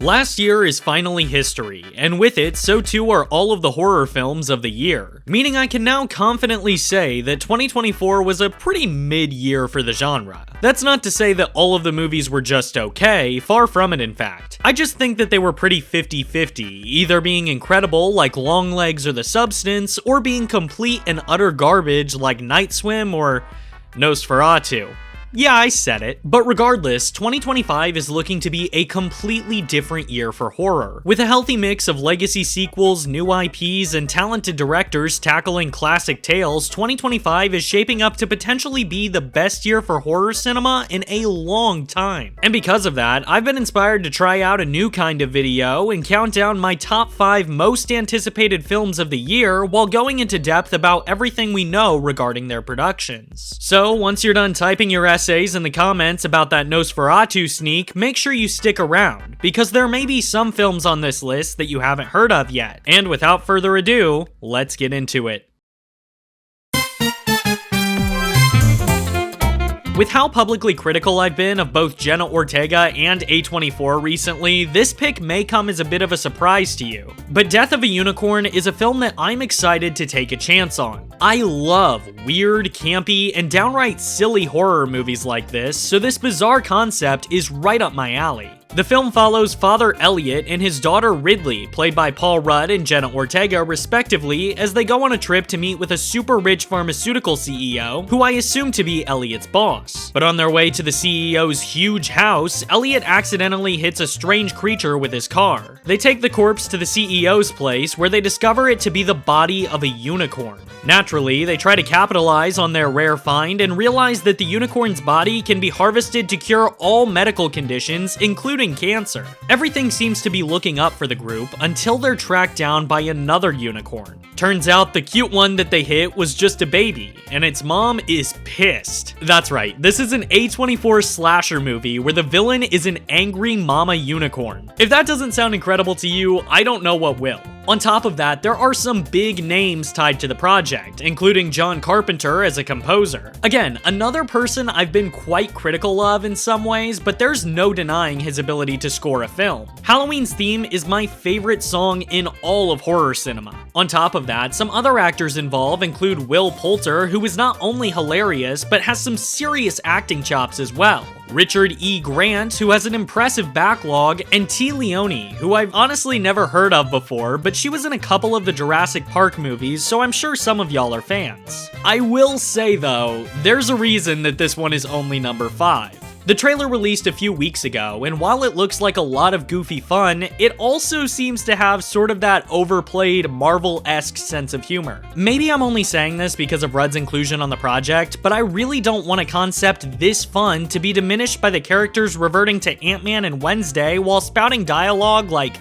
Last year is finally history, and with it, so too are all of the horror films of the year. Meaning I can now confidently say that 2024 was a pretty mid-year for the genre. That's not to say that all of the movies were just okay, far from it in fact. I just think that they were pretty 50-50, either being incredible like Longlegs or The Substance, or being complete and utter garbage like Night Swim or Nosferatu. Yeah, I said it. But regardless, 2025 is looking to be a completely different year for horror. With a healthy mix of legacy sequels, new IPs, and talented directors tackling classic tales, 2025 is shaping up to potentially be the best year for horror cinema in a long time. And because of that, I've been inspired to try out a new kind of video and count down my top 5 most anticipated films of the year while going into depth about everything we know regarding their productions. So, once you're done typing your essays in the comments about that Nosferatu sneak, make sure you stick around, because there may be some films on this list that you haven't heard of yet. And without further ado, let's get into it. With how publicly critical I've been of both Jenna Ortega and A24 recently, this pick may come as a bit of a surprise to you. But Death of a Unicorn is a film that I'm excited to take a chance on. I love weird, campy, and downright silly horror movies like this, so this bizarre concept is right up my alley. The film follows Father Elliot and his daughter Ridley, played by Paul Rudd and Jenna Ortega respectively, as they go on a trip to meet with a super rich pharmaceutical CEO, who I assume to be Elliot's boss. But on their way to the CEO's huge house, Elliot accidentally hits a strange creature with his car. They take the corpse to the CEO's place, where they discover it to be the body of a unicorn. Naturally, they try to capitalize on their rare find and realize that the unicorn's body can be harvested to cure all medical conditions, including cancer. Everything seems to be looking up for the group until they're tracked down by another unicorn. Turns out the cute one that they hit was just a baby, and its mom is pissed. That's right, this is an A24 slasher movie where the villain is an angry mama unicorn. If that doesn't sound incredible to you, I don't know what will. On top of that, there are some big names tied to the project, including John Carpenter as a composer. Again, another person I've been quite critical of in some ways, but there's no denying his ability to score a film. Halloween's theme is my favorite song in all of horror cinema. On top of that, some other actors involved include Will Poulter, who is not only hilarious, but has some serious acting chops as well. Richard E. Grant, who has an impressive backlog, and T. Leone, who I've honestly never heard of before, but she was in a couple of the Jurassic Park movies, so I'm sure some of y'all are fans. I will say though, there's a reason that this one is only number 5. The trailer released a few weeks ago, and while it looks like a lot of goofy fun, it also seems to have sort of that overplayed Marvel-esque sense of humor. Maybe I'm only saying this because of Rudd's inclusion on the project, but I really don't want a concept this fun to be diminished by the characters reverting to Ant-Man and Wednesday while spouting dialogue like,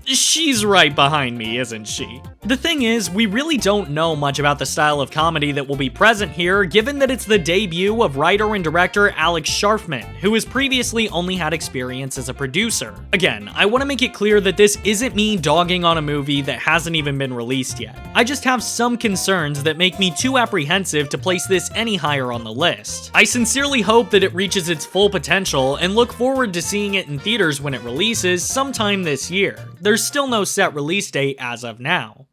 she's right behind me, isn't she? The thing is, we really don't know much about the style of comedy that will be present here, given that it's the debut of writer and director Alex Sharfman, who has previously only had experience as a producer. Again, I want to make it clear that this isn't me dogging on a movie that hasn't even been released yet. I just have some concerns that make me too apprehensive to place this any higher on the list. I sincerely hope that it reaches its full potential and look forward to seeing it in theaters when it releases sometime this year. There's still no set release date as of now.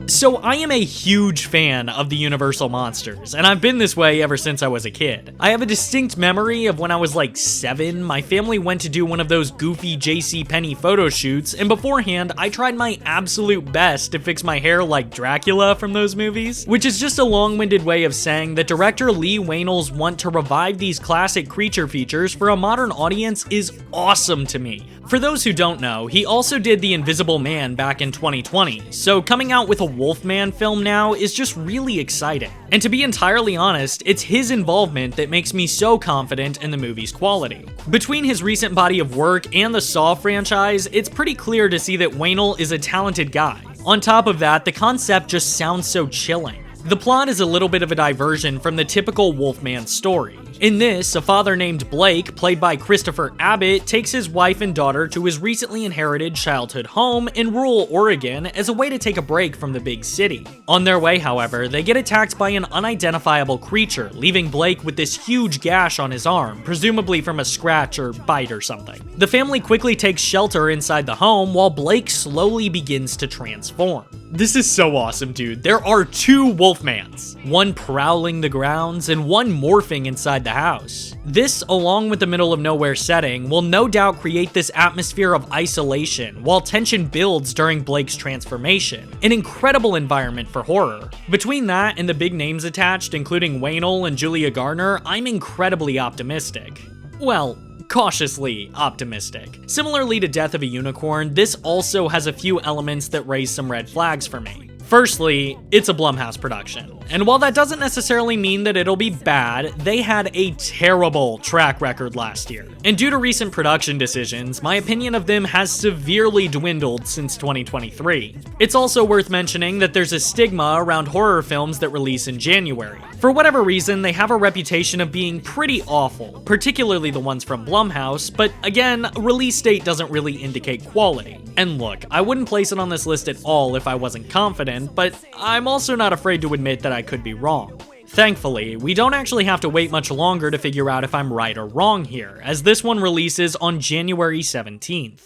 So I am a huge fan of the Universal monsters, and I've been this way ever since I was a kid. I have a distinct memory of when I was like 7, my family went to do one of those goofy JCPenney photo shoots, and beforehand, I tried my absolute best to fix my hair like Dracula from those movies, which is just a long-winded way of saying that director Lee Wainell's want to revive these classic creature features for a modern audience is awesome to me. For those who don't know, he also did The Invisible Man back in 2020, so coming out with a Wolfman film now is just really exciting. And to be entirely honest, it's his involvement that makes me so confident in the movie's quality. Between his recent body of work and the Saw franchise, it's pretty clear to see that Wainell is a talented guy. On top of that, the concept just sounds so chilling. The plot is a little bit of a diversion from the typical Wolfman story. In this, a father named Blake, played by Christopher Abbott, takes his wife and daughter to his recently inherited childhood home in rural Oregon as a way to take a break from the big city. On their way, however, they get attacked by an unidentifiable creature, leaving Blake with this huge gash on his arm, presumably from a scratch or bite or something. The family quickly takes shelter inside the home while Blake slowly begins to transform. This is so awesome, dude. There are two Wolfmans, one prowling the grounds and one morphing inside the house. This, along with the middle of nowhere setting, will no doubt create this atmosphere of isolation while tension builds during Blake's transformation. An incredible environment for horror. Between that and the big names attached, including Waynell and Julia Garner, I'm incredibly optimistic. Well, cautiously optimistic. Similarly to Death of a Unicorn, this also has a few elements that raise some red flags for me. Firstly, it's a Blumhouse production, and while that doesn't necessarily mean that it'll be bad, they had a terrible track record last year. And due to recent production decisions, my opinion of them has severely dwindled since 2023. It's also worth mentioning that there's a stigma around horror films that release in January. For whatever reason, they have a reputation of being pretty awful, particularly the ones from Blumhouse, but again, release date doesn't really indicate quality. And look, I wouldn't place it on this list at all if I wasn't confident, but I'm also not afraid to admit that I could be wrong. Thankfully, we don't actually have to wait much longer to figure out if I'm right or wrong here, as this one releases on January 17th.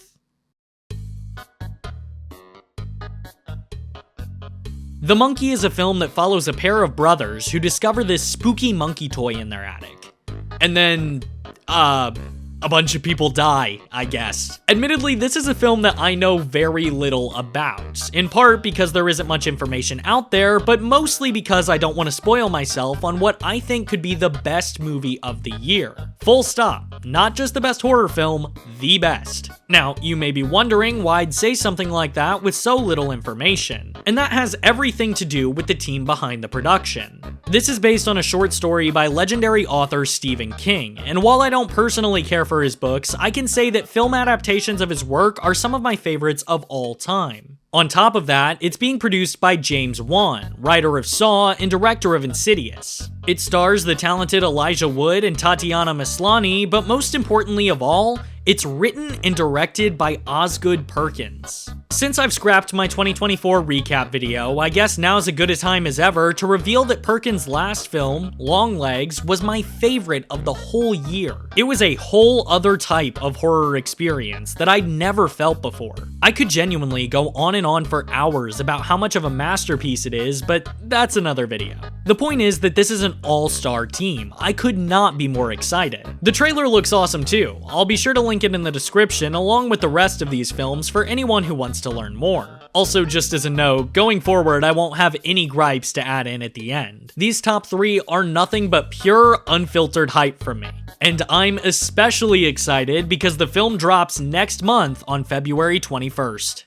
The Monkey is a film that follows a pair of brothers who discover this spooky monkey toy in their attic. And then, a bunch of people die, I guess. Admittedly, this is a film that I know very little about, in part because there isn't much information out there, but mostly because I don't want to spoil myself on what I think could be the best movie of the year. Full stop. Not just the best horror film, the best. Now, you may be wondering why I'd say something like that with so little information, and that has everything to do with the team behind the production. This is based on a short story by legendary author Stephen King, and while I don't personally care for his books, I can say that film adaptations of his work are some of my favorites of all time. On top of that, it's being produced by James Wan, writer of Saw and director of Insidious. It stars the talented Elijah Wood and Tatiana Maslany, but most importantly of all, it's written and directed by Osgood Perkins. Since I've scrapped my 2024 recap video, I guess now's as good a time as ever to reveal that Perkins' last film, Longlegs, was my favorite of the whole year. It was a whole other type of horror experience that I'd never felt before. I could genuinely go on and on for hours about how much of a masterpiece it is, but that's another video. The point is that this is an all-star team. I could not be more excited. The trailer looks awesome too. I'll be sure to link it in the description along with the rest of these films for anyone who wants to learn more. Also, just as a note, going forward I won't have any gripes to add in at the end. These top 3 are nothing but pure, unfiltered hype from me. And I'm especially excited because the film drops next month on February 21st.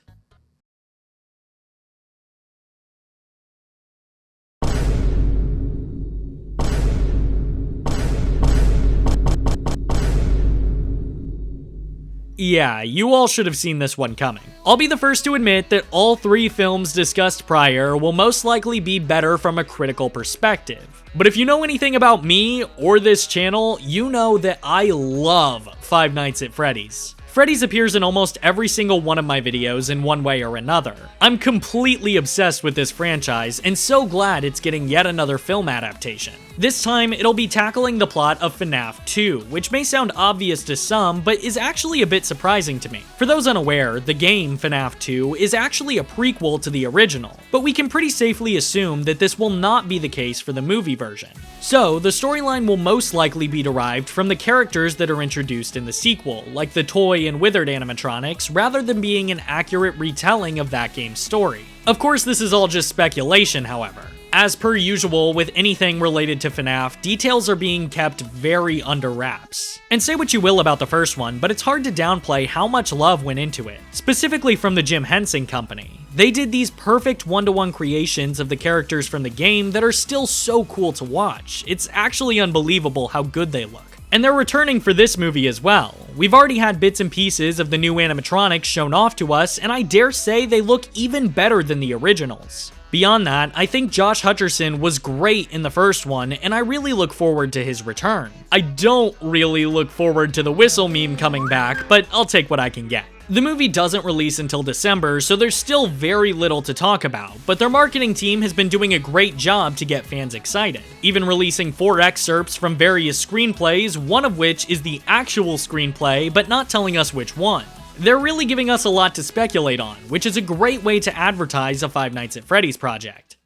Yeah, you all should have seen this one coming. I'll be the first to admit that all 3 films discussed prior will most likely be better from a critical perspective. But if you know anything about me or this channel, you know that I love Five Nights at Freddy's. Freddy's appears in almost every single one of my videos in one way or another. I'm completely obsessed with this franchise and so glad it's getting yet another film adaptation. This time, it'll be tackling the plot of FNAF 2, which may sound obvious to some, but is actually a bit surprising to me. For those unaware, the game FNAF 2 is actually a prequel to the original, but we can pretty safely assume that this will not be the case for the movie version. So, the storyline will most likely be derived from the characters that are introduced in the sequel, like the toy and withered animatronics, rather than being an accurate retelling of that game's story. Of course, this is all just speculation, however. As per usual with anything related to FNAF, details are being kept very under wraps. And say what you will about the first one, but it's hard to downplay how much love went into it, specifically from the Jim Henson Company. They did these perfect one-to-one creations of the characters from the game that are still so cool to watch. It's actually unbelievable how good they look. And they're returning for this movie as well. We've already had bits and pieces of the new animatronics shown off to us, and I dare say they look even better than the originals. Beyond that, I think Josh Hutcherson was great in the first one, and I really look forward to his return. I don't really look forward to the whistle meme coming back, but I'll take what I can get. The movie doesn't release until December, so there's still very little to talk about, but their marketing team has been doing a great job to get fans excited, even releasing 4 excerpts from various screenplays, one of which is the actual screenplay, but not telling us which one. They're really giving us a lot to speculate on, which is a great way to advertise a Five Nights at Freddy's project.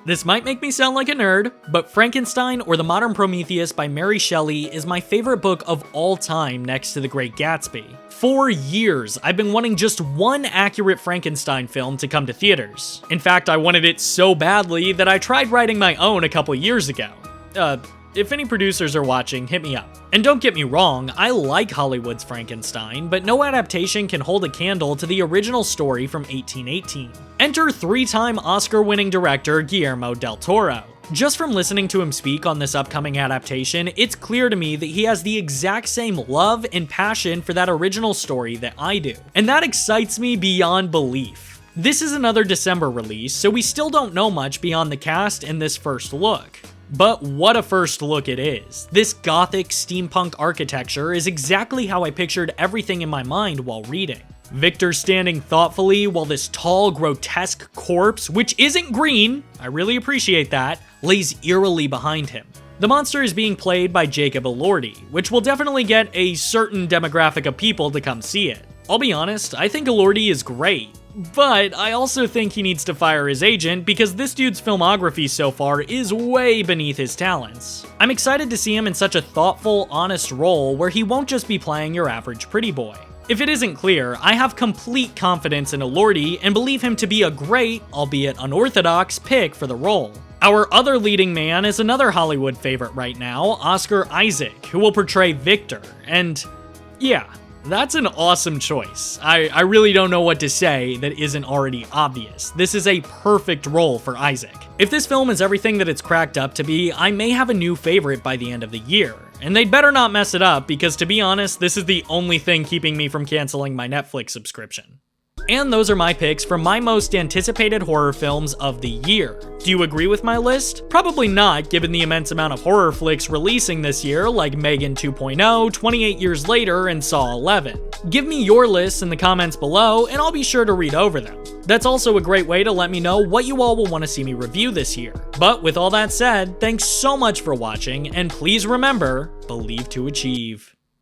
This might make me sound like a nerd, but Frankenstein or the Modern Prometheus by Mary Shelley is my favorite book of all time next to The Great Gatsby. For years, I've been wanting just one accurate Frankenstein film to come to theaters. In fact, I wanted it so badly that I tried writing my own a couple years ago. If any producers are watching, hit me up. And don't get me wrong, I like Hollywood's Frankenstein, but no adaptation can hold a candle to the original story from 1818. Enter 3-time Oscar-winning director Guillermo del Toro. Just from listening to him speak on this upcoming adaptation, it's clear to me that he has the exact same love and passion for that original story that I do. And that excites me beyond belief. This is another December release, so we still don't know much beyond the cast and this first look. But what a first look it is. This gothic steampunk architecture is exactly how I pictured everything in my mind while reading. Victor standing thoughtfully while this tall, grotesque corpse, which isn't green, I really appreciate that, lays eerily behind him. The monster is being played by Jacob Elordi, which will definitely get a certain demographic of people to come see it. I'll be honest, I think Elordi is great. But I also think he needs to fire his agent because this dude's filmography so far is way beneath his talents. I'm excited to see him in such a thoughtful, honest role where he won't just be playing your average pretty boy. If it isn't clear, I have complete confidence in Elordi and believe him to be a great, albeit unorthodox, pick for the role. Our other leading man is another Hollywood favorite right now, Oscar Isaac, who will portray Victor, and yeah, that's an awesome choice. I really don't know what to say that isn't already obvious. This is a perfect role for Isaac. If this film is everything that it's cracked up to be, I may have a new favorite by the end of the year. And they'd better not mess it up because, to be honest, this is the only thing keeping me from canceling my Netflix subscription. And those are my picks for my most anticipated horror films of the year. Do you agree with my list? Probably not, given the immense amount of horror flicks releasing this year, like Megan 2.0, 28 Years Later, and Saw 11. Give me your lists in the comments below, and I'll be sure to read over them. That's also a great way to let me know what you all will want to see me review this year. But with all that said, thanks so much for watching, and please remember, believe to achieve.